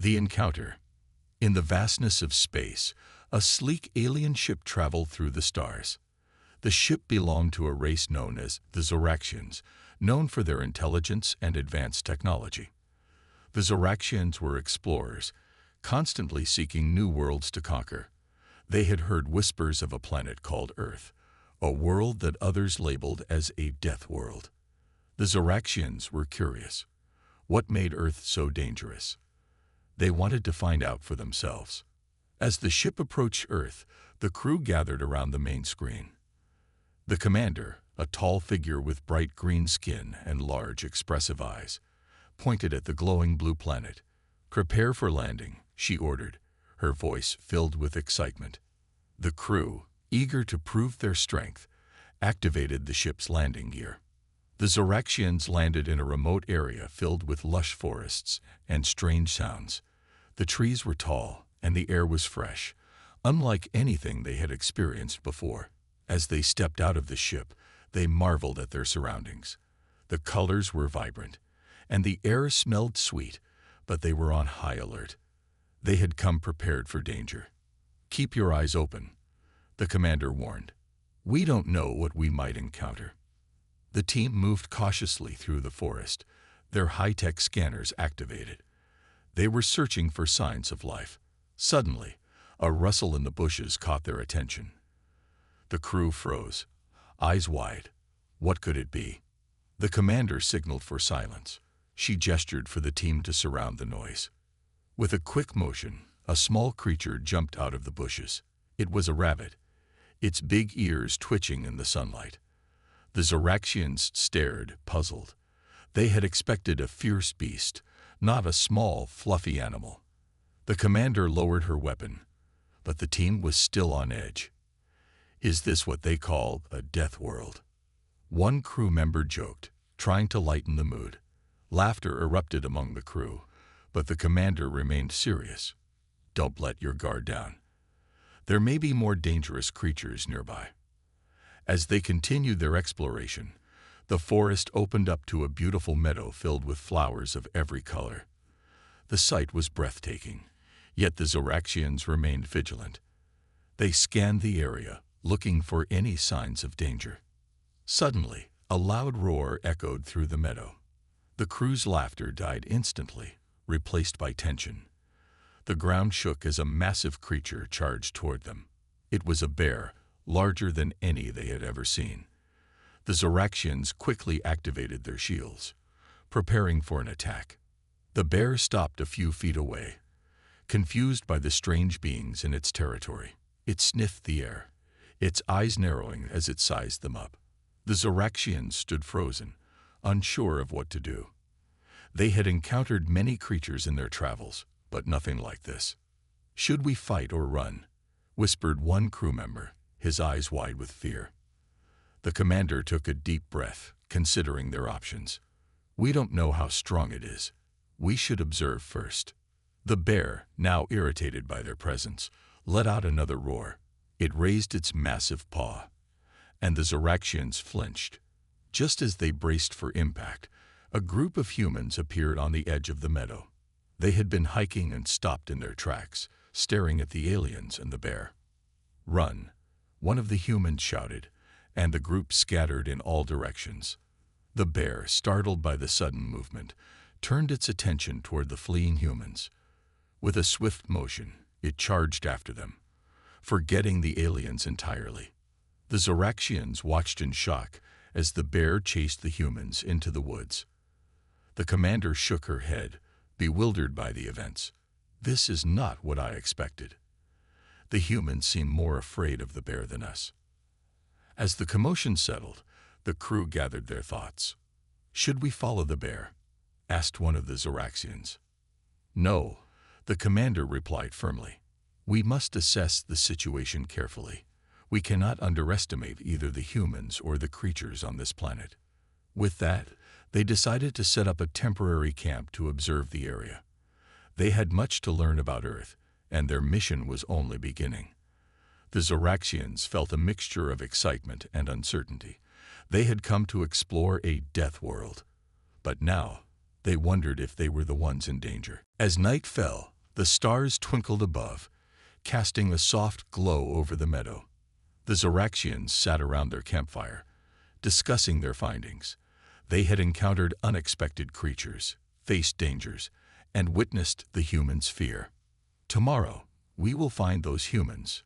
The encounter. In the vastness of space, a sleek alien ship traveled through the stars. The ship belonged to a race known as the Zoraxians, known for their intelligence and advanced technology. The Zoraxians were explorers, constantly seeking new worlds to conquer. They had heard whispers of a planet called Earth, a world that others labeled as a death world. The Zoraxians were curious. What made Earth so dangerous? They wanted to find out for themselves. As the ship approached Earth, the crew gathered around the main screen. The commander, a tall figure with bright green skin and large, expressive eyes, pointed at the glowing blue planet. "Prepare for landing," she ordered, her voice filled with excitement. The crew, eager to prove their strength, activated the ship's landing gear. The Zoraxians landed in a remote area filled with lush forests and strange sounds. The trees were tall, and the air was fresh, unlike anything they had experienced before. As they stepped out of the ship, they marveled at their surroundings. The colors were vibrant, and the air smelled sweet, but they were on high alert. They had come prepared for danger. "Keep your eyes open," the commander warned. "We don't know what we might encounter." The team moved cautiously through the forest, their high-tech scanners activated. They were searching for signs of life. Suddenly, a rustle in the bushes caught their attention. The crew froze, eyes wide. What could it be? The commander signaled for silence. She gestured for the team to surround the noise. With a quick motion, a small creature jumped out of the bushes. It was a rabbit, its big ears twitching in the sunlight. The Zoraxians stared, puzzled. They had expected a fierce beast, not a small, fluffy animal. The commander lowered her weapon, but the team was still on edge. "Is this what they call a death world?" One crew member joked, trying to lighten the mood. Laughter erupted among the crew, but the commander remained serious. "Don't let your guard down. There may be more dangerous creatures nearby." As they continued their exploration, the forest opened up to a beautiful meadow filled with flowers of every color. The sight was breathtaking, yet the Zoraxians remained vigilant. They scanned the area, looking for any signs of danger. Suddenly, a loud roar echoed through the meadow. The crew's laughter died instantly, replaced by tension. The ground shook as a massive creature charged toward them. It was a bear, larger than any they had ever seen. The Zoraxians quickly activated their shields, preparing for an attack. The bear stopped a few feet away, confused by the strange beings in its territory. It sniffed the air, its eyes narrowing as it sized them up. The Zoraxians stood frozen, unsure of what to do. They had encountered many creatures in their travels, but nothing like this. "Should we fight or run?" whispered one crew member, his eyes wide with fear. The commander took a deep breath, considering their options. "We don't know how strong it is. We should observe first." The bear, now irritated by their presence, let out another roar. It raised its massive paw, and the Zoraxians flinched. Just as they braced for impact, a group of humans appeared on the edge of the meadow. They had been hiking and stopped in their tracks, staring at the aliens and the bear. "Run," one of the humans shouted, and the group scattered in all directions. The bear, startled by the sudden movement, turned its attention toward the fleeing humans. With a swift motion, it charged after them, forgetting the aliens entirely. The Zoraxians watched in shock as the bear chased the humans into the woods. The commander shook her head, bewildered by the events. "This is not what I expected." The humans seemed more afraid of the bear than us. As the commotion settled, the crew gathered their thoughts. "Should we follow the bear?" asked one of the Zoraxians. "No," the commander replied firmly. "We must assess the situation carefully. We cannot underestimate either the humans or the creatures on this planet." With that, they decided to set up a temporary camp to observe the area. They had much to learn about Earth, and their mission was only beginning. The Zoraxians felt a mixture of excitement and uncertainty. They had come to explore a death world, but now they wondered if they were the ones in danger. As night fell, The stars twinkled above, casting a soft glow over the meadow. The Zoraxians sat around their campfire, discussing their findings. They had encountered unexpected creatures, faced dangers, and witnessed the humans' fear. "Tomorrow, we will find those humans,"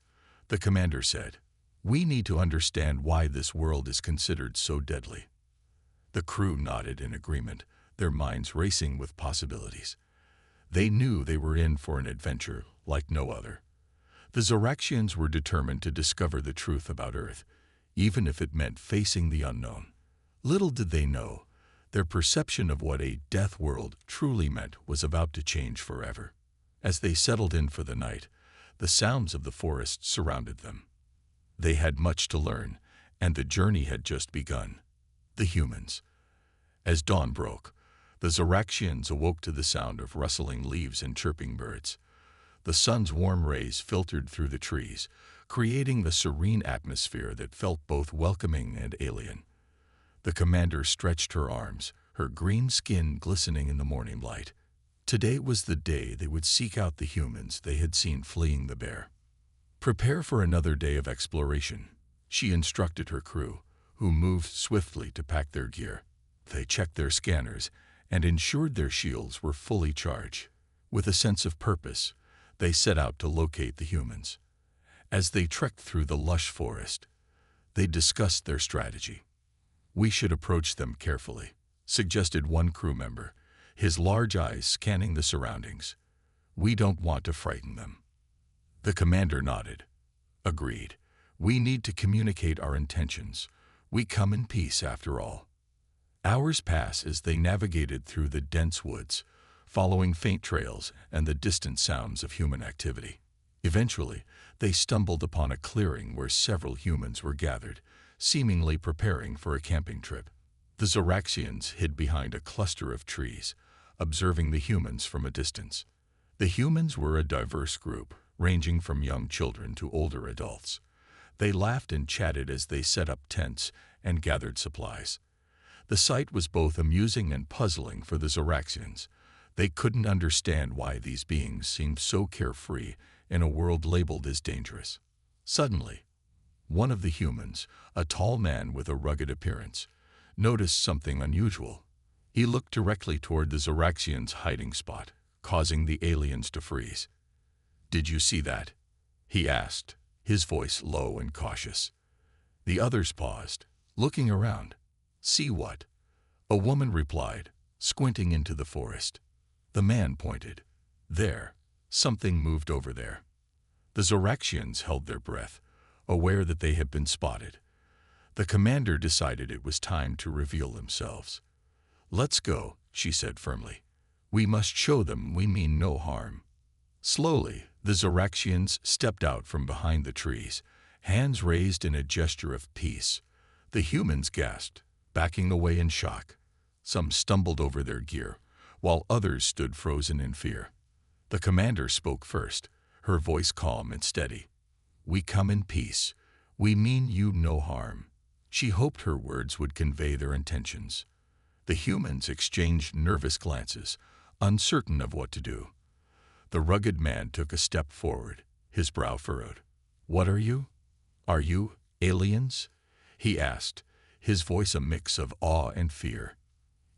the commander said. "We need to understand why this world is considered so deadly." The crew nodded in agreement, their minds racing with possibilities. They knew they were in for an adventure like no other. The Zoraxians were determined to discover the truth about Earth, even if it meant facing the unknown. Little did they know, their perception of what a death world truly meant was about to change forever. As they settled in for the night, the sounds of the forest surrounded them. They had much to learn, and the journey had just begun. The humans. As dawn broke, the Zoraxians awoke to the sound of rustling leaves and chirping birds. The sun's warm rays filtered through the trees, creating the serene atmosphere that felt both welcoming and alien. The commander stretched her arms, her green skin glistening in the morning light. Today was the day they would seek out the humans they had seen fleeing the bear. "Prepare for another day of exploration," she instructed her crew, who moved swiftly to pack their gear. They checked their scanners and ensured their shields were fully charged. With a sense of purpose, they set out to locate the humans. As they trekked through the lush forest, they discussed their strategy. "We should approach them carefully," suggested one crew member, his large eyes scanning the surroundings. "We don't want to frighten them." The commander nodded. "Agreed. We need to communicate our intentions. We come in peace, after all." Hours passed as they navigated through the dense woods, following faint trails and the distant sounds of human activity. Eventually, they stumbled upon a clearing where several humans were gathered, seemingly preparing for a camping trip. The Zoraxians hid behind a cluster of trees, observing the humans from a distance. The humans were a diverse group, ranging from young children to older adults. They laughed and chatted as they set up tents and gathered supplies. The sight was both amusing and puzzling for the Zoraxians. They couldn't understand why these beings seemed so carefree in a world labeled as dangerous. Suddenly, one of the humans, a tall man with a rugged appearance, noticed something unusual. He looked directly toward the Zoraxians' hiding spot, causing the aliens to freeze. "Did you see that?" he asked, his voice low and cautious. The others paused, looking around. "See what?" A woman replied, squinting into the forest. The man pointed. "There. Something moved over there." The Zoraxians held their breath, aware that they had been spotted. The commander decided it was time to reveal themselves. "Let's go," she said firmly. "We must show them we mean no harm." Slowly, the Zoraxians stepped out from behind the trees, hands raised in a gesture of peace. The humans gasped, backing away in shock. Some stumbled over their gear, while others stood frozen in fear. The commander spoke first, her voice calm and steady. "We come in peace. We mean you no harm." She hoped her words would convey their intentions. The humans exchanged nervous glances, uncertain of what to do. The rugged man took a step forward, his brow furrowed. "What are you? Are you aliens?" he asked, his voice a mix of awe and fear.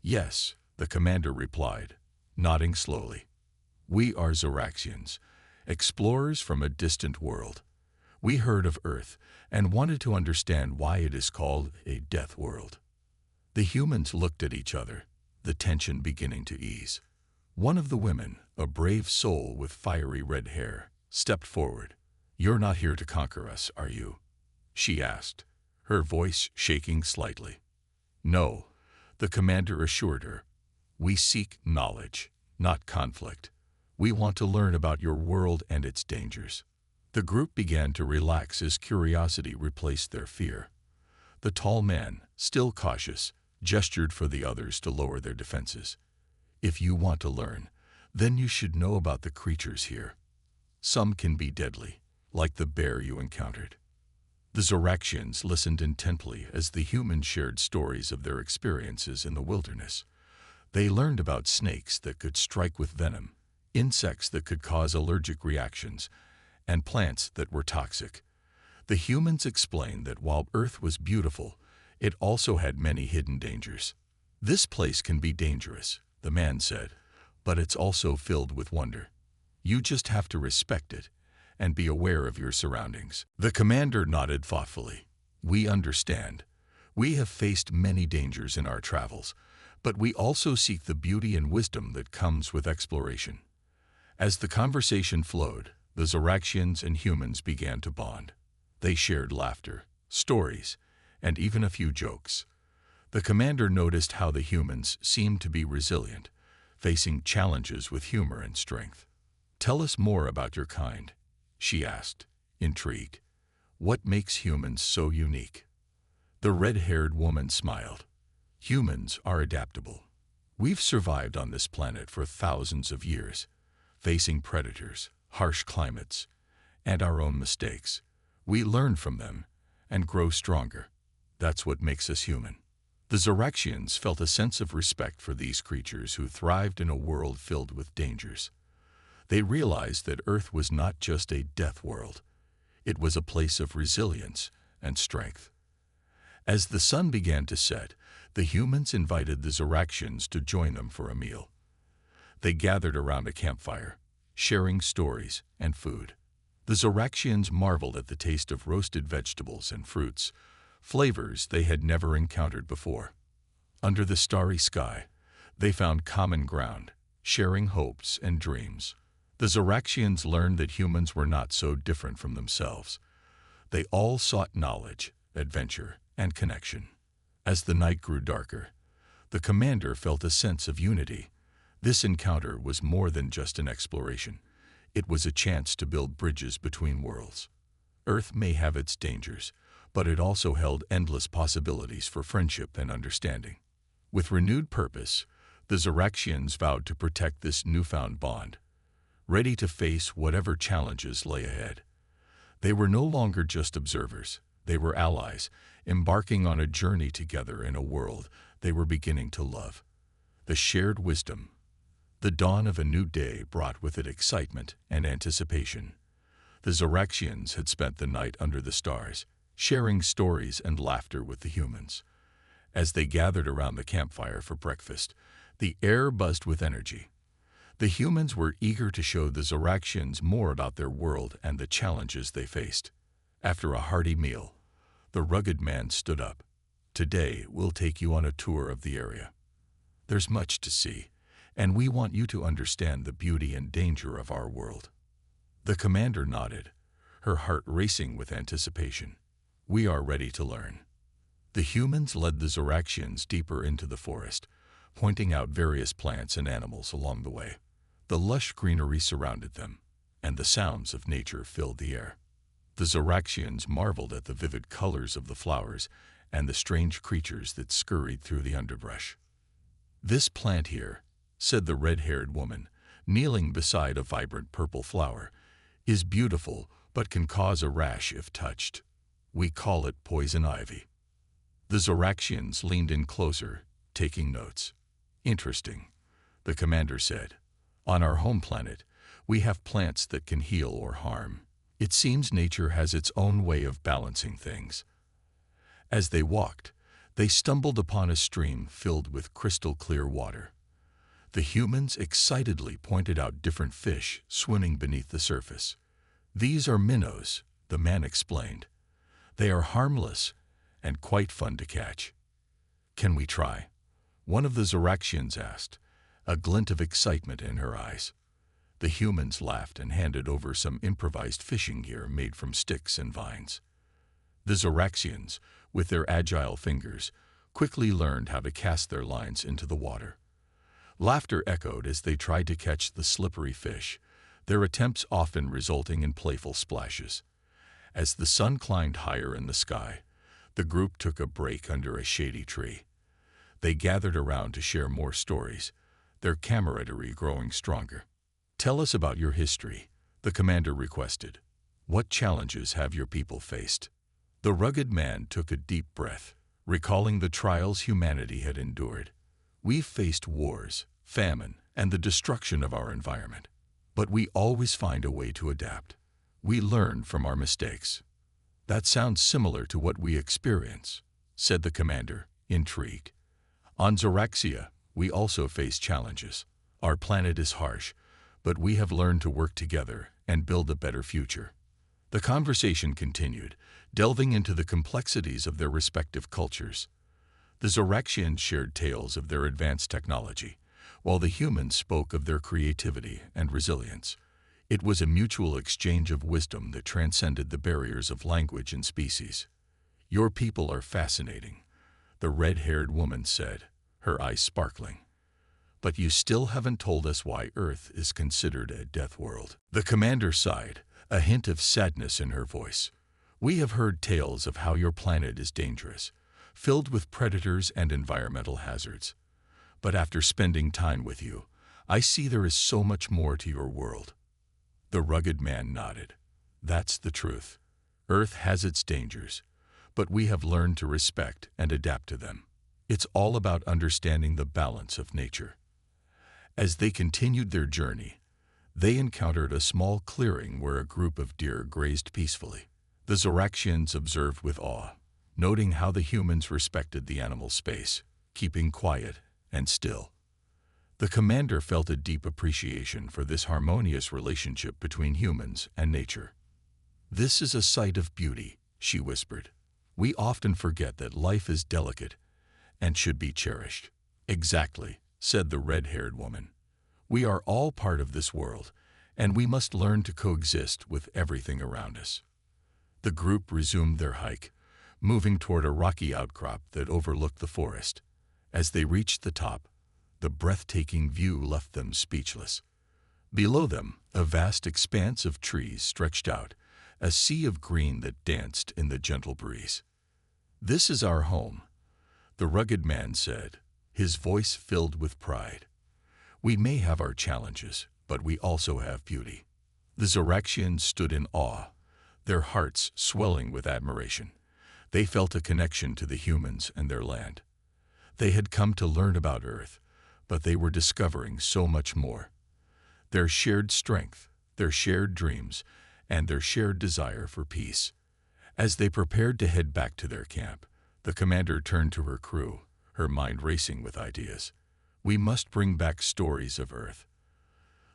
"Yes," the commander replied, nodding slowly. "We are Zoraxians, explorers from a distant world. We heard of Earth and wanted to understand why it is called a death world." The humans looked at each other, the tension beginning to ease. One of the women, a brave soul with fiery red hair, stepped forward. "You're not here to conquer us, are you?" she asked, her voice shaking slightly. "No," the commander assured her. "We seek knowledge, not conflict. We want to learn about your world and its dangers." The group began to relax as curiosity replaced their fear. The tall man, still cautious, gestured for the others to lower their defenses. "If you want to learn, then you should know about the creatures here. Some can be deadly, like the bear you encountered." The Zoraxians listened intently as the humans shared stories of their experiences in the wilderness. They learned about snakes that could strike with venom, insects that could cause allergic reactions, and plants that were toxic. The humans explained that while Earth was beautiful, it also had many hidden dangers. "This place can be dangerous," the man said, "but it's also filled with wonder. You just have to respect it and be aware of your surroundings." The commander nodded thoughtfully. "We understand. We have faced many dangers in our travels, but we also seek the beauty and wisdom that comes with exploration." As the conversation flowed, the Zoraxians and humans began to bond. They shared laughter, stories, and even a few jokes. The commander noticed how the humans seemed to be resilient, facing challenges with humor and strength. "Tell us more about your kind," she asked, intrigued. "What makes humans so unique?" The red-haired woman smiled. "Humans are adaptable. We've survived on this planet for thousands of years, facing predators, harsh climates, and our own mistakes. We learn from them and grow stronger. That's what makes us human." The Zoraxians felt a sense of respect for these creatures who thrived in a world filled with dangers. They realized that Earth was not just a death world. It was a place of resilience and strength. As the sun began to set, the humans invited the Zoraxians to join them for a meal. They gathered around a campfire, sharing stories and food. The Zoraxians marveled at the taste of roasted vegetables and fruits, flavors they had never encountered before. Under the starry sky, they found common ground, sharing hopes and dreams. The Zoraxians learned that humans were not so different from themselves. They all sought knowledge, adventure, and connection. As the night grew darker, the commander felt a sense of unity. This encounter was more than just an exploration. It was a chance to build bridges between worlds. Earth may have its dangers, but it also held endless possibilities for friendship and understanding. With renewed purpose, the Zoraxians vowed to protect this newfound bond, ready to face whatever challenges lay ahead. They were no longer just observers. They were allies, embarking on a journey together in a world they were beginning to love. The shared wisdom. The dawn of a new day brought with it excitement and anticipation. The Zoraxians had spent the night under the stars, sharing stories and laughter with the humans. As they gathered around the campfire for breakfast, the air buzzed with energy. The humans were eager to show the Zoraxians more about their world and the challenges they faced. After a hearty meal, the rugged man stood up. "Today, we'll take you on a tour of the area. There's much to see, and we want you to understand the beauty and danger of our world." The commander nodded, her heart racing with anticipation. "We are ready to learn." The humans led the Zoraxians deeper into the forest, pointing out various plants and animals along the way. The lush greenery surrounded them, and the sounds of nature filled the air. The Zoraxians marveled at the vivid colors of the flowers and the strange creatures that scurried through the underbrush. "This plant here," said the red-haired woman, kneeling beside a vibrant purple flower, "is beautiful but can cause a rash if touched. We call it poison ivy." The Zoraxians leaned in closer, taking notes. "Interesting," the commander said. "On our home planet, we have plants that can heal or harm. It seems nature has its own way of balancing things." As they walked, they stumbled upon a stream filled with crystal-clear water. The humans excitedly pointed out different fish swimming beneath the surface. "These are minnows," the man explained. "They are harmless and quite fun to catch." "Can we try?" one of the Zoraxians asked, a glint of excitement in her eyes. The humans laughed and handed over some improvised fishing gear made from sticks and vines. The Zoraxians, with their agile fingers, quickly learned how to cast their lines into the water. Laughter echoed as they tried to catch the slippery fish, their attempts often resulting in playful splashes. As the sun climbed higher in the sky, the group took a break under a shady tree. They gathered around to share more stories, their camaraderie growing stronger. "Tell us about your history," the commander requested. "What challenges have your people faced?" The rugged man took a deep breath, recalling the trials humanity had endured. "We've faced wars, famine, and the destruction of our environment. But we always find a way to adapt. We learn from our mistakes. That sounds similar to what we experience, said the commander, intrigued. On Zoraxia, we also face challenges. Our planet is harsh, but we have learned to work together and build a better future. The conversation continued, delving into the complexities of their respective cultures. The Zoraxians shared tales of their advanced technology, while the humans spoke of their creativity and resilience. It was a mutual exchange of wisdom that transcended the barriers of language and species. "Your people are fascinating," the red-haired woman said, her eyes sparkling. "But you still haven't told us why Earth is considered a death world." The commander sighed, a hint of sadness in her voice. "We have heard tales of how your planet is dangerous, filled with predators and environmental hazards. But after spending time with you, I see there is so much more to your world." The rugged man nodded. "That's the truth. Earth has its dangers, but we have learned to respect and adapt to them. It's all about understanding the balance of nature." As they continued their journey, they encountered a small clearing where a group of deer grazed peacefully. The Zoraxians observed with awe, noting how the humans respected the animal's space, keeping quiet and still. The commander felt a deep appreciation for this harmonious relationship between humans and nature. "This is a sight of beauty," she whispered. "We often forget that life is delicate and should be cherished." "Exactly," said the red-haired woman. "We are all part of this world, and we must learn to coexist with everything around us." The group resumed their hike, moving toward a rocky outcrop that overlooked the forest. As they reached the top, the breathtaking view left them speechless. Below them, a vast expanse of trees stretched out, a sea of green that danced in the gentle breeze. "This is our home," the rugged man said, his voice filled with pride. "We may have our challenges, but we also have beauty." The Zoraxians stood in awe, their hearts swelling with admiration. They felt a connection to the humans and their land. They had come to learn about Earth, but they were discovering so much more. Their shared strength, their shared dreams, and their shared desire for peace. As they prepared to head back to their camp, the commander turned to her crew, her mind racing with ideas. "We must bring back stories of Earth.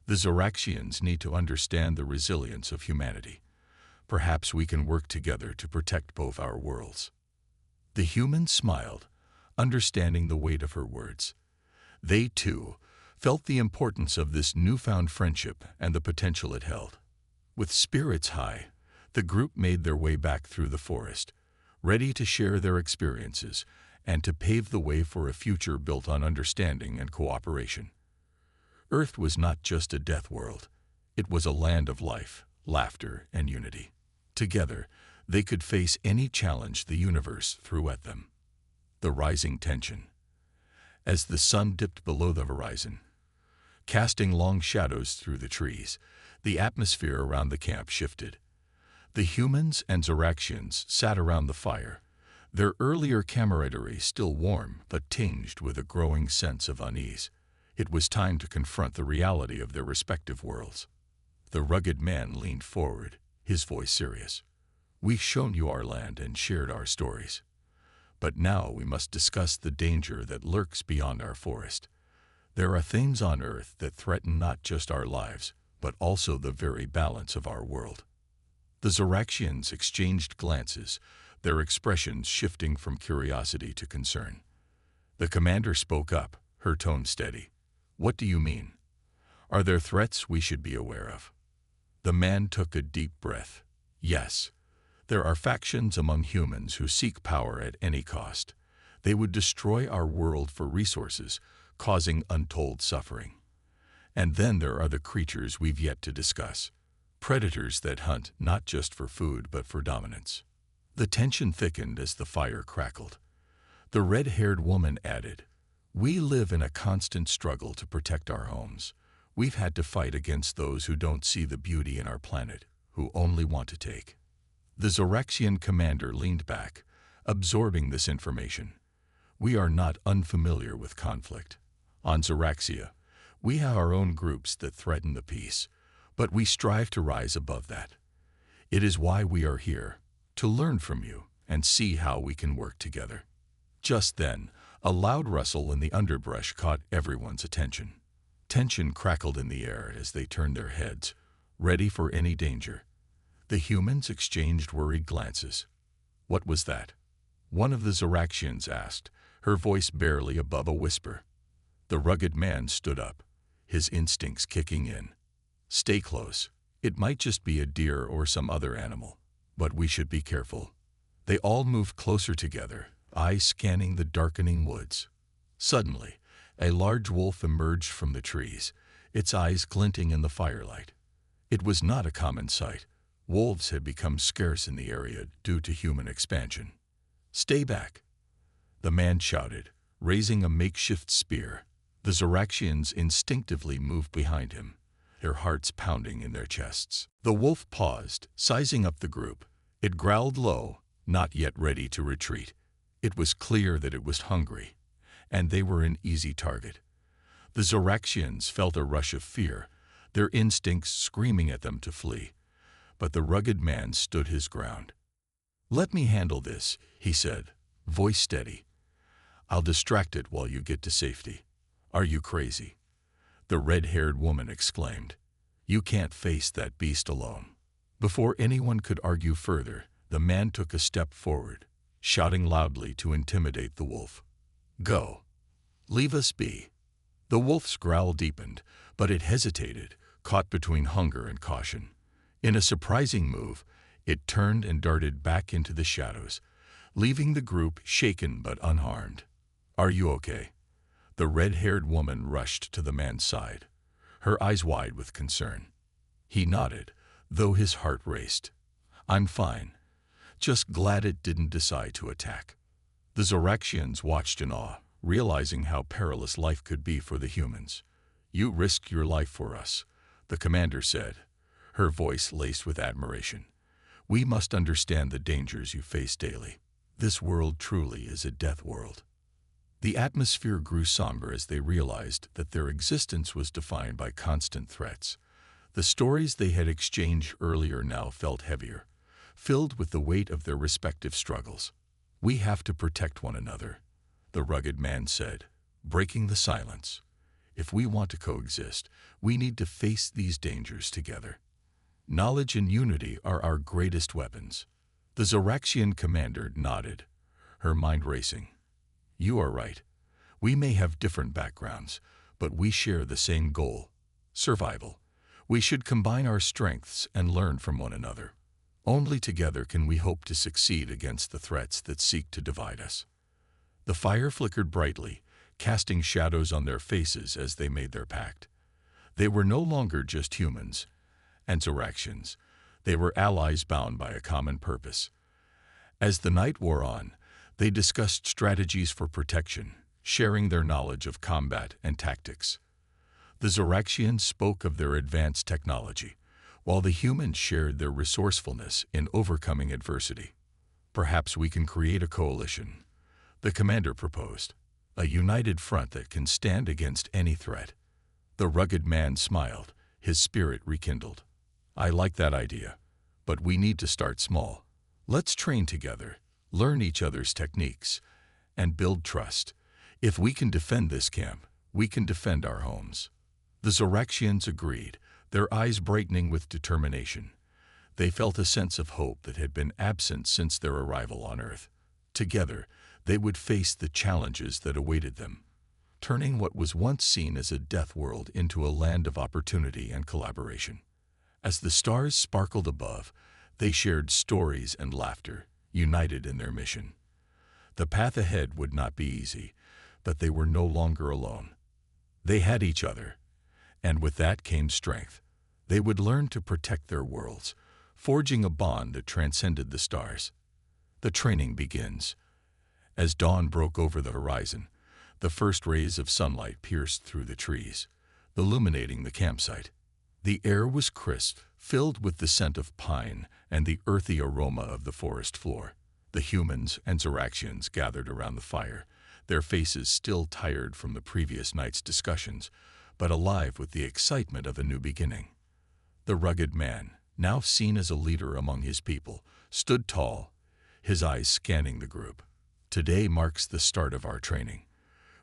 The Zoraxians need to understand the resilience of humanity. Perhaps we can work together to protect both our worlds." The humans smiled, understanding the weight of her words. They, too, felt the importance of this newfound friendship and the potential it held. With spirits high, the group made their way back through the forest, ready to share their experiences and to pave the way for a future built on understanding and cooperation. Earth was not just a death world. It was a land of life, laughter, and unity. Together, they could face any challenge the universe threw at them. The rising tension. As the sun dipped below the horizon, casting long shadows through the trees, the atmosphere around the camp shifted. The humans and Zoraxians sat around the fire, their earlier camaraderie still warm but tinged with a growing sense of unease. It was time to confront the reality of their respective worlds. The rugged man leaned forward, his voice serious. "We've shown you our land and shared our stories. But now we must discuss the danger that lurks beyond our forest. There are things on Earth that threaten not just our lives, but also the very balance of our world." The Zoraxians exchanged glances, their expressions shifting from curiosity to concern. The commander spoke up, her tone steady. "What do you mean? Are there threats we should be aware of?" The man took a deep breath. "Yes. There are factions among humans who seek power at any cost. They would destroy our world for resources, causing untold suffering. And then there are the creatures we've yet to discuss. Predators that hunt not just for food but for dominance." The tension thickened as the fire crackled. The red-haired woman added, "We live in a constant struggle to protect our homes. We've had to fight against those who don't see the beauty in our planet, who only want to take." The Zoraxian commander leaned back, absorbing this information. "We are not unfamiliar with conflict. On Zoraxia, we have our own groups that threaten the peace, But we strive to rise above that. It is why we are here, to learn from you and see how we can work together. Just then, a loud rustle in the underbrush caught everyone's attention. Tension crackled in the air as they turned their heads, ready for any danger. The humans exchanged worried glances. What was that? One of the Zoraxians asked, her voice barely above a whisper. The rugged man stood up, his instincts kicking in. Stay close. It might just be a deer or some other animal, but we should be careful. They all moved closer together, eyes scanning the darkening woods. Suddenly, a large wolf emerged from the trees, its eyes glinting in the firelight. It was not a common sight. Wolves had become scarce in the area due to human expansion. Stay back, the man shouted, raising a makeshift spear. The Zoraxians instinctively moved behind him, their hearts pounding in their chests. The wolf paused, sizing up the group. It growled low, not yet ready to retreat. It was clear that it was hungry, and they were an easy target. The Zoraxians felt a rush of fear, their instincts screaming at them to flee. But the rugged man stood his ground. "Let me handle this," he said, voice steady. "I'll distract it while you get to safety." "Are you crazy?" the red-haired woman exclaimed. "You can't face that beast alone." Before anyone could argue further, the man took a step forward, shouting loudly to intimidate the wolf. "Go. Leave us be." The wolf's growl deepened, but it hesitated, caught between hunger and caution. In a surprising move, it turned and darted back into the shadows, leaving the group shaken but unharmed. "Are you okay?" The red-haired woman rushed to the man's side, her eyes wide with concern. He nodded, though his heart raced. "I'm fine. Just glad it didn't decide to attack." The Zoraxians watched in awe, realizing how perilous life could be for the humans. "You risked your life for us," the commander said, her voice laced with admiration. "We must understand the dangers you face daily. This world truly is a death world." The atmosphere grew somber as they realized that their existence was defined by constant threats. The stories they had exchanged earlier now felt heavier, filled with the weight of their respective struggles. "We have to protect one another," the rugged man said, breaking the silence. "If we want to coexist, we need to face these dangers together. Knowledge and unity are our greatest weapons." The Zoraxian commander nodded, her mind racing. "You are right. We may have different backgrounds, but we share the same goal: survival. We should combine our strengths and learn from one another. Only together can we hope to succeed against the threats that seek to divide us." The fire flickered brightly, casting shadows on their faces as they made their pact. They were no longer just humans and Zoraxians. They were allies bound by a common purpose. As the night wore on, they discussed strategies for protection, sharing their knowledge of combat and tactics. The Zoraxians spoke of their advanced technology, while the humans shared their resourcefulness in overcoming adversity. "Perhaps we can create a coalition," the commander proposed, "a united front that can stand against any threat." The rugged man smiled, his spirit rekindled. "I like that idea, but we need to start small. Let's train together, learn each other's techniques, and build trust. If we can defend this camp, we can defend our homes." The Zoraxians agreed, their eyes brightening with determination. They felt a sense of hope that had been absent since their arrival on Earth. Together, they would face the challenges that awaited them, turning what was once seen as a death world into a land of opportunity and collaboration. As the stars sparkled above, they shared stories and laughter, united in their mission. The path ahead would not be easy, but they were no longer alone. They had each other, and with that came strength. They would learn to protect their worlds, forging a bond that transcended the stars. The training begins. As dawn broke over the horizon, the first rays of sunlight pierced through the trees, illuminating the campsite. The air was crisp, filled with the scent of pine and the earthy aroma of the forest floor. The humans and Zoraxians gathered around the fire, their faces still tired from the previous night's discussions, but alive with the excitement of a new beginning. The rugged man, now seen as a leader among his people, stood tall, his eyes scanning the group. Today marks the start of our training.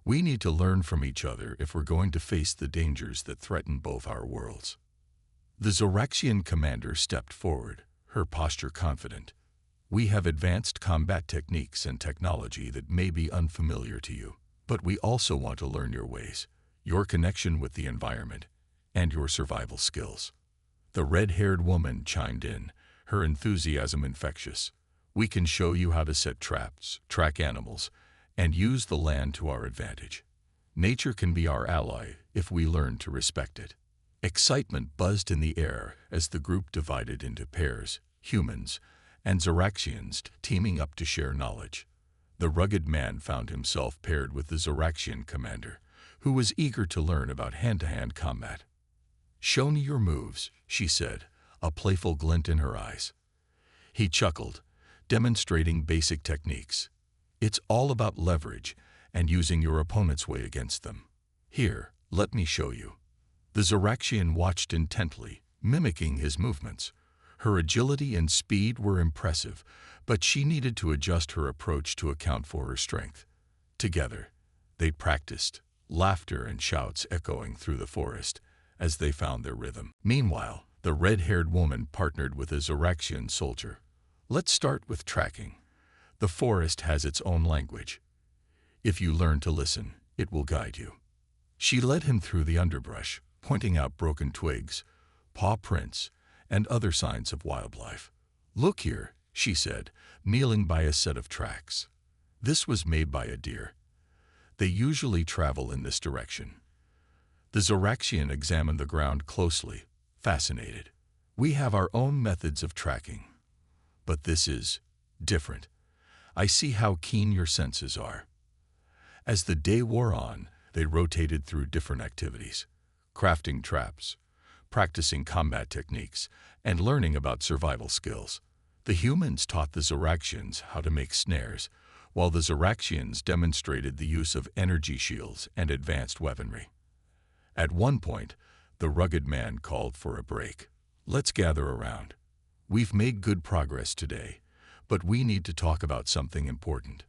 We need to learn from each other if we're going to face the dangers that threaten both our worlds. The Zoraxian commander stepped forward, her posture confident. We have advanced combat techniques and technology that may be unfamiliar to you, but we also want to learn your ways, your connection with the environment, and your survival skills. The red-haired woman chimed in, her enthusiasm infectious. We can show you how to set traps, track animals, and use the land to our advantage. Nature can be our ally if we learn to respect it. Excitement buzzed in the air as the group divided into pairs, humans and Zoraxians teaming up to share knowledge. The rugged man found himself paired with the Zoraxian commander, who was eager to learn about hand-to-hand combat. "Show me your moves," she said, a playful glint in her eyes. He chuckled, demonstrating basic techniques. "It's all about leverage and using your opponent's way against them. Here, let me show you." The Zoraxian watched intently, mimicking his movements. Her agility and speed were impressive, but she needed to adjust her approach to account for her strength. Together, they practiced, laughter and shouts echoing through the forest as they found their rhythm. Meanwhile, the red-haired woman partnered with a Zoraxian soldier. "Let's start with tracking. The forest has its own language. If you learn to listen, it will guide you." She led him through the underbrush, pointing out broken twigs, paw prints, and other signs of wildlife. "Look here," she said, kneeling by a set of tracks. This was made by a deer. They usually travel in this direction. The Zoraxian examined the ground closely, fascinated. "We have our own methods of tracking, but this is different. I see how keen your senses are." As the day wore on, they rotated through different activities, crafting traps, practicing combat techniques, and learning about survival skills. The humans taught the Zoraxians how to make snares, while the Zoraxians demonstrated the use of energy shields and advanced weaponry. At one point, the rugged man called for a break. "Let's gather around. We've made good progress today, but we need to talk about something important."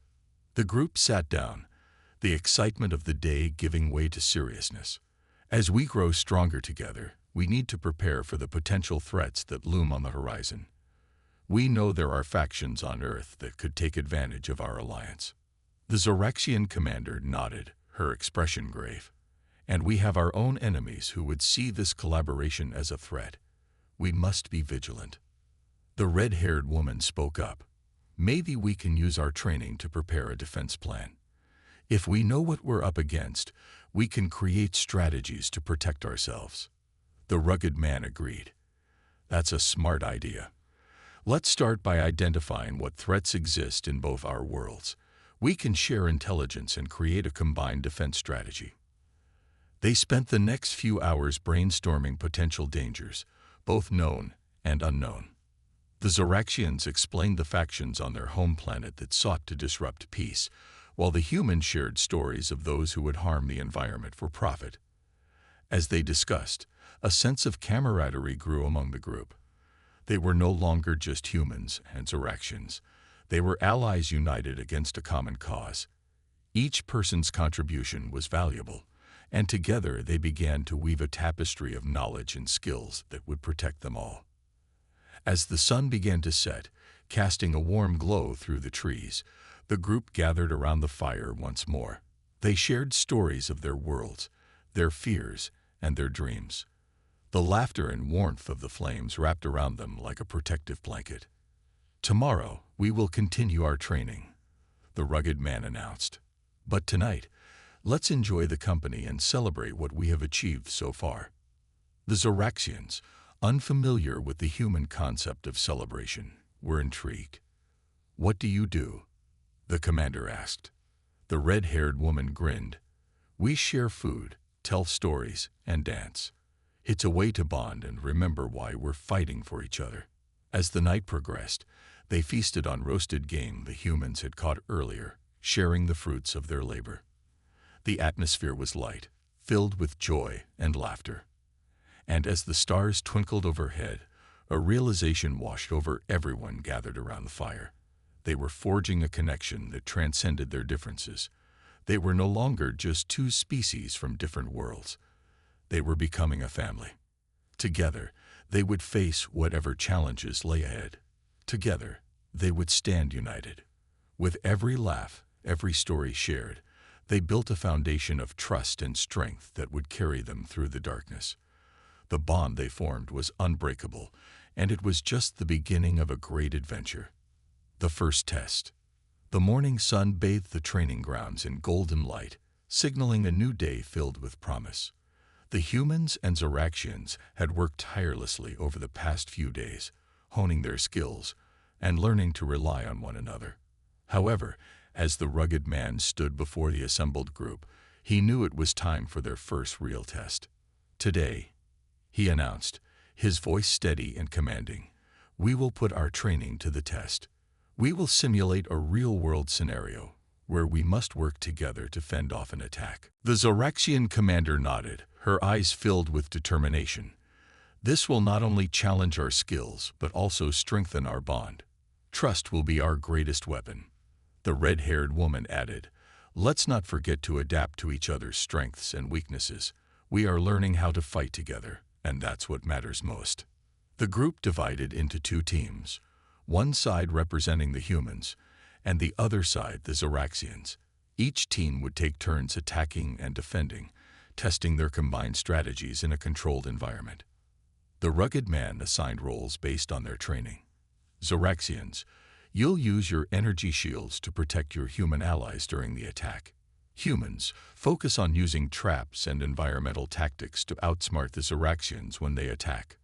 The group sat down, the excitement of the day giving way to seriousness. "As we grow stronger together, we need to prepare for the potential threats that loom on the horizon. We know there are factions on Earth that could take advantage of our alliance." The Zoraxian commander nodded, her expression grave. "And we have our own enemies who would see this collaboration as a threat. We must be vigilant." The red-haired woman spoke up. "Maybe we can use our training to prepare a defense plan. If we know what we're up against, we can create strategies to protect ourselves." The rugged man agreed. "That's a smart idea. Let's start by identifying what threats exist in both our worlds. We can share intelligence and create a combined defense strategy." They spent the next few hours brainstorming potential dangers, both known and unknown. The Zoraxians explained the factions on their home planet that sought to disrupt peace, while the humans shared stories of those who would harm the environment for profit. As they discussed, a sense of camaraderie grew among the group. They were no longer just humans and Zoraxians. They were allies united against a common cause. Each person's contribution was valuable, and together they began to weave a tapestry of knowledge and skills that would protect them all. As the sun began to set, casting a warm glow through the trees, the group gathered around the fire once more. They shared stories of their worlds, their fears, and their dreams. The laughter and warmth of the flames wrapped around them like a protective blanket. "Tomorrow, we will continue our training," the rugged man announced. "But tonight, let's enjoy the company and celebrate what we have achieved so far." The Zoraxians, unfamiliar with the human concept of celebration, were intrigued. "What do you do?" the commander asked. The red-haired woman grinned. "We share food, tell stories, and dance. It's a way to bond and remember why we're fighting for each other." As the night progressed, they feasted on roasted game the humans had caught earlier, sharing the fruits of their labor. The atmosphere was light, filled with joy and laughter. And as the stars twinkled overhead, a realization washed over everyone gathered around the fire. They were forging a connection that transcended their differences. They were no longer just two species from different worlds. They were becoming a family. Together, they would face whatever challenges lay ahead. Together, they would stand united. With every laugh, every story shared, they built a foundation of trust and strength that would carry them through the darkness. The bond they formed was unbreakable, and it was just the beginning of a great adventure. The first test. The morning sun bathed the training grounds in golden light, signaling a new day filled with promise. The humans and Zoraxians had worked tirelessly over the past few days, honing their skills and learning to rely on one another. However, as the rugged man stood before the assembled group, he knew it was time for their first real test. Today, he announced, his voice steady and commanding, we will put our training to the test. We will simulate a real-world scenario where we must work together to fend off an attack. The Zoraxian commander nodded, her eyes filled with determination. This will not only challenge our skills, but also strengthen our bond. Trust will be our greatest weapon. The red-haired woman added, let's not forget to adapt to each other's strengths and weaknesses. We are learning how to fight together, and that's what matters most. The group divided into two teams, one side representing the humans, and the other side the Zoraxians. Each team would take turns attacking and defending, testing their combined strategies in a controlled environment. The rugged man assigned roles based on their training. Zoraxians, you'll use your energy shields to protect your human allies during the attack. Humans, focus on using traps and environmental tactics to outsmart the Zoraxians when they attack.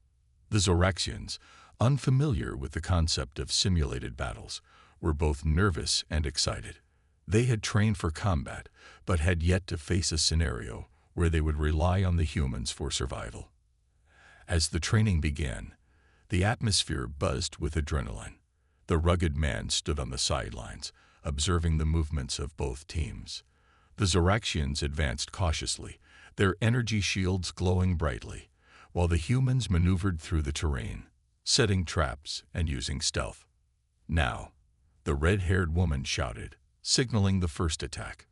The Zoraxians, unfamiliar with the concept of simulated battles, were both nervous and excited. They had trained for combat, but had yet to face a scenario where they would rely on the humans for survival. As the training began, the atmosphere buzzed with adrenaline. The rugged man stood on the sidelines, observing the movements of both teams. The Zoraxians advanced cautiously, their energy shields glowing brightly, while the humans maneuvered through the terrain, setting traps and using stealth. Now, the red-haired woman shouted, signaling the first attack.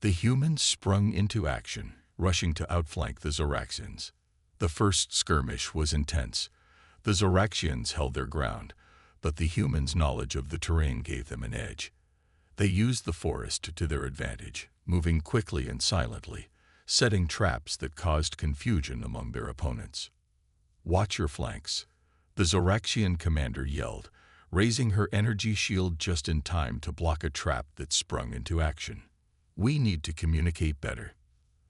The humans sprung into action, rushing to outflank the Zoraxians. The first skirmish was intense. The Zoraxians held their ground, but the humans' knowledge of the terrain gave them an edge. They used the forest to their advantage, moving quickly and silently, setting traps that caused confusion among their opponents. Watch your flanks, the Zoraxian commander yelled, raising her energy shield just in time to block a trap that sprung into action. We need to communicate better.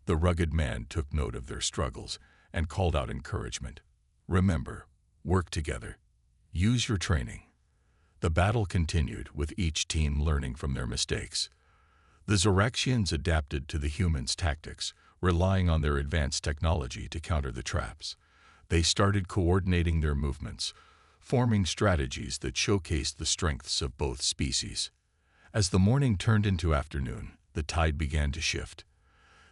The rugged man took note of their struggles and called out encouragement. Remember, work together. Use your training. The battle continued, with each team learning from their mistakes. The Zoraxians adapted to the humans' tactics, relying on their advanced technology to counter the traps. They started coordinating their movements, forming strategies that showcased the strengths of both species. As the morning turned into afternoon, the tide began to shift.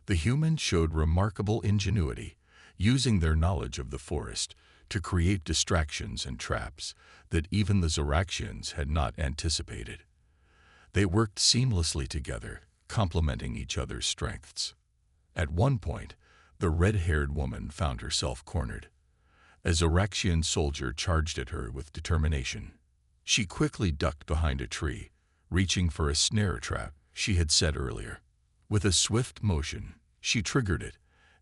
The humans showed remarkable ingenuity, using their knowledge of the forest to create distractions and traps that even the Zoraxians had not anticipated. They worked seamlessly together, complementing each other's strengths. At one point, the red-haired woman found herself cornered. A Zoraxian soldier charged at her with determination. She quickly ducked behind a tree, reaching for a snare trap she had set earlier. With a swift motion, she triggered it,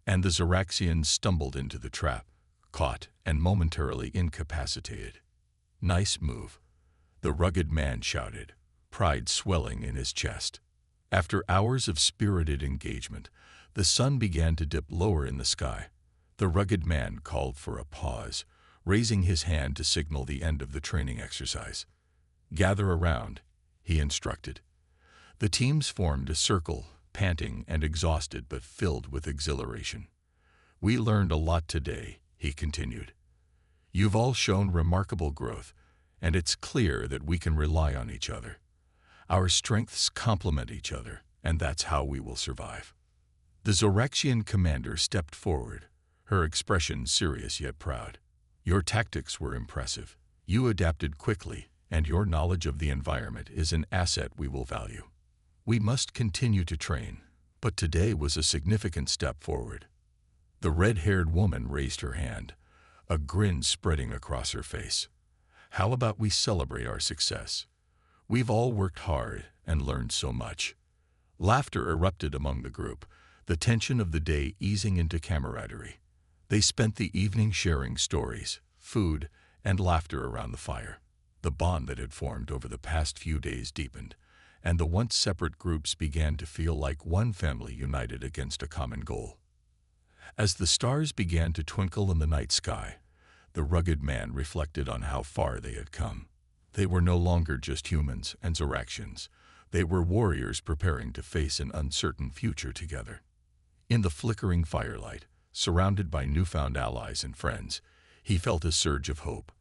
and the Zoraxian stumbled into the trap, caught and momentarily incapacitated. Nice move, the rugged man shouted, pride swelling in his chest. After hours of spirited engagement, the sun began to dip lower in the sky. The rugged man called for a pause, raising his hand to signal the end of the training exercise. Gather around, he instructed. The teams formed a circle, panting and exhausted but filled with exhilaration. We learned a lot today, he continued. You've all shown remarkable growth, and it's clear that we can rely on each other. Our strengths complement each other, and that's how we will survive. The Zoraxian commander stepped forward, her expression serious yet proud. "Your tactics were impressive. You adapted quickly, and your knowledge of the environment is an asset we will value. We must continue to train, but today was a significant step forward." The red-haired woman raised her hand, a grin spreading across her face. "How about we celebrate our success? We've all worked hard and learned so much." Laughter erupted among the group, the tension of the day easing into camaraderie. They spent the evening sharing stories, food, and laughter around the fire. The bond that had formed over the past few days deepened, and the once separate groups began to feel like one family united against a common goal. As the stars began to twinkle in the night sky, the rugged man reflected on how far they had come. They were no longer just humans and Zoraxians. They were warriors preparing to face an uncertain future together. In the flickering firelight, surrounded by newfound allies and friends, he felt a surge of hope.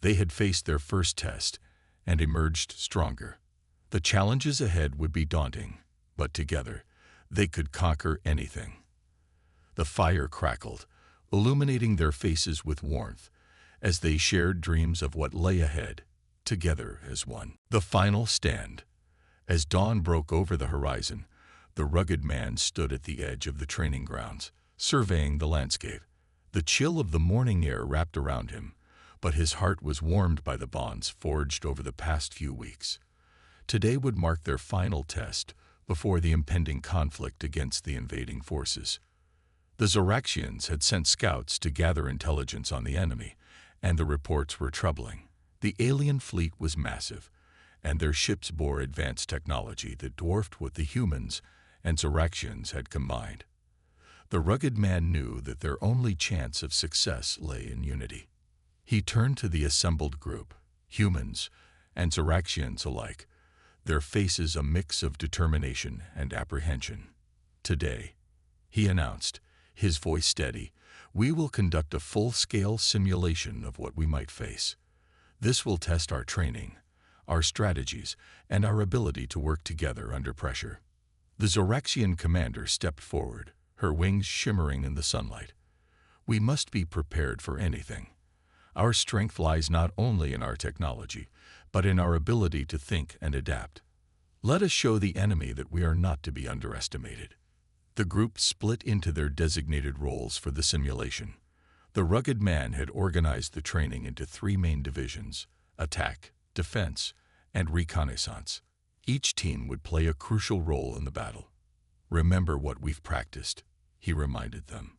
They had faced their first test and emerged stronger. The challenges ahead would be daunting, but together, they could conquer anything. The fire crackled, illuminating their faces with warmth, as they shared dreams of what lay ahead, together as one. The final stand. As dawn broke over the horizon, the rugged man stood at the edge of the training grounds, surveying the landscape. The chill of the morning air wrapped around him, but his heart was warmed by the bonds forged over the past few weeks. Today would mark their final test before the impending conflict against the invading forces. The Zoraxians had sent scouts to gather intelligence on the enemy, and the reports were troubling. The alien fleet was massive, and their ships bore advanced technology that dwarfed what the humans and Zoraxians had combined. The rugged man knew that their only chance of success lay in unity. He turned to the assembled group, humans and Zoraxians alike, their faces a mix of determination and apprehension. "Today," he announced, his voice steady, "we will conduct a full-scale simulation of what we might face. This will test our training, our strategies, and our ability to work together under pressure." The Zoraxian commander stepped forward, her wings shimmering in the sunlight. "We must be prepared for anything. Our strength lies not only in our technology, but in our ability to think and adapt. Let us show the enemy that we are not to be underestimated." The group split into their designated roles for the simulation. The rugged man had organized the training into 3 main divisions: attack, defense, and reconnaissance. Each team would play a crucial role in the battle. "Remember what we've practiced," he reminded them.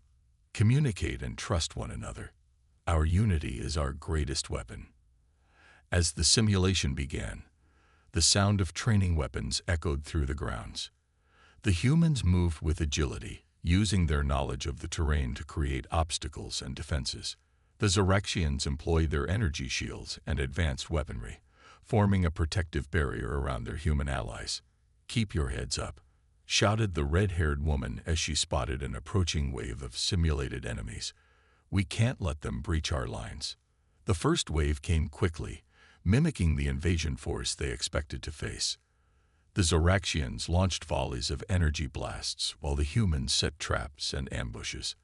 "Communicate and trust one another. Our unity is our greatest weapon." As the simulation began, the sound of training weapons echoed through the grounds. The humans moved with agility, using their knowledge of the terrain to create obstacles and defenses. The Zoraxians employed their energy shields and advanced weaponry, forming a protective barrier around their human allies. "Keep your heads up," shouted the red-haired woman as she spotted an approaching wave of simulated enemies. "We can't let them breach our lines." The first wave came quickly, mimicking the invasion force they expected to face. The Zoraxians launched volleys of energy blasts while the humans set traps and ambushes.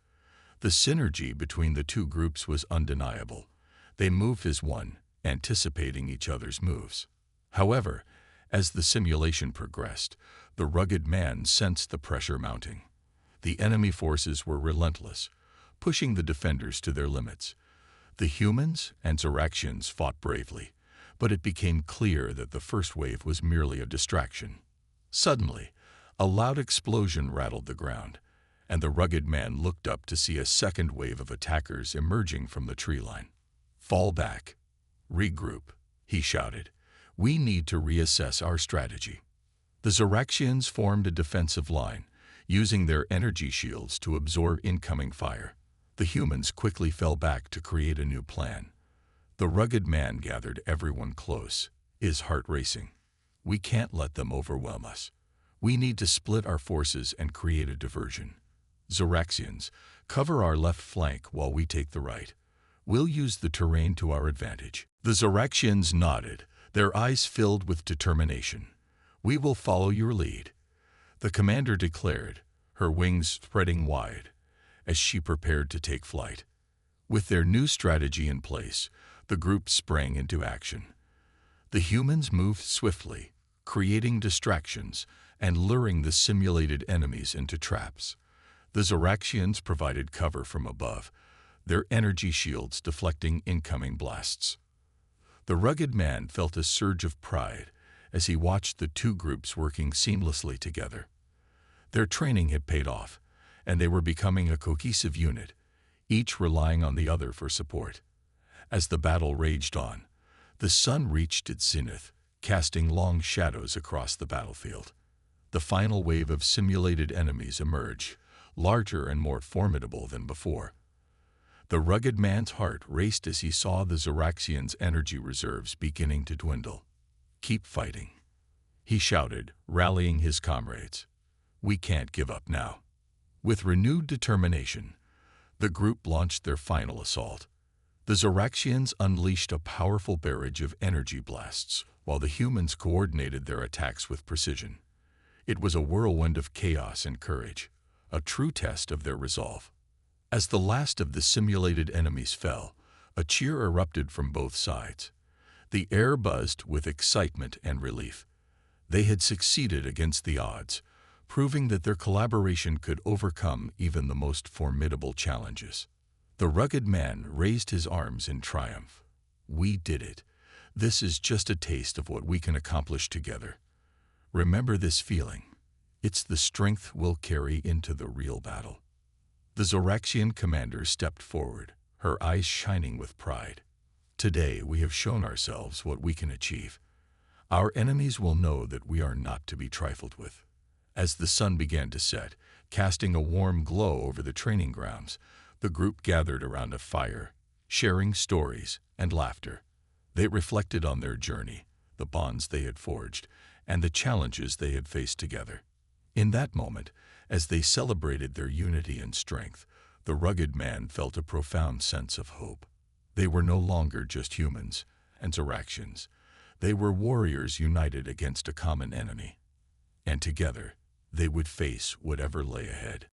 The synergy between the two groups was undeniable. They moved as one, anticipating each other's moves. However, as the simulation progressed, the rugged man sensed the pressure mounting. The enemy forces were relentless, pushing the defenders to their limits. The humans and Zoraxians fought bravely, but it became clear that the first wave was merely a distraction. Suddenly, a loud explosion rattled the ground, and the rugged man looked up to see a second wave of attackers emerging from the tree line. "Fall back. Regroup," he shouted. "We need to reassess our strategy." The Zoraxians formed a defensive line, using their energy shields to absorb incoming fire. The humans quickly fell back to create a new plan. The rugged man gathered everyone close, his heart racing. "We can't let them overwhelm us. We need to split our forces and create a diversion. Zoraxians, cover our left flank while we take the right. We'll use the terrain to our advantage." The Zoraxians nodded, their eyes filled with determination. "We will follow your lead," the commander declared, her wings spreading wide. as she prepared to take flight. With their new strategy in place, the group sprang into action. The humans moved swiftly, creating distractions and luring the simulated enemies into traps. The Zoraxians provided cover from above, their energy shields deflecting incoming blasts. The rugged man felt a surge of pride as he watched the two groups working seamlessly together. Their training had paid off, and they were becoming a cohesive unit, each relying on the other for support. As the battle raged on, the sun reached its zenith, casting long shadows across the battlefield. The final wave of simulated enemies emerged, larger and more formidable than before. The rugged man's heart raced as he saw the Zoraxians' energy reserves beginning to dwindle. "Keep fighting," he shouted, rallying his comrades. "We can't give up now." With renewed determination, the group launched their final assault. The Zoraxians unleashed a powerful barrage of energy blasts, while the humans coordinated their attacks with precision. It was a whirlwind of chaos and courage, a true test of their resolve. As the last of the simulated enemies fell, a cheer erupted from both sides. The air buzzed with excitement and relief. They had succeeded against the odds, proving that their collaboration could overcome even the most formidable challenges. The rugged man raised his arms in triumph. "We did it. This is just a taste of what we can accomplish together. Remember this feeling. It's the strength we'll carry into the real battle." The Zoraxian commander stepped forward, her eyes shining with pride. "Today we have shown ourselves what we can achieve. Our enemies will know that we are not to be trifled with." As the sun began to set, casting a warm glow over the training grounds, the group gathered around a fire, sharing stories and laughter. They reflected on their journey, the bonds they had forged, and the challenges they had faced together. In that moment, as they celebrated their unity and strength, the rugged man felt a profound sense of hope. They were no longer just humans and Zoraxians. They were warriors united against a common enemy. And together, they would face whatever lay ahead.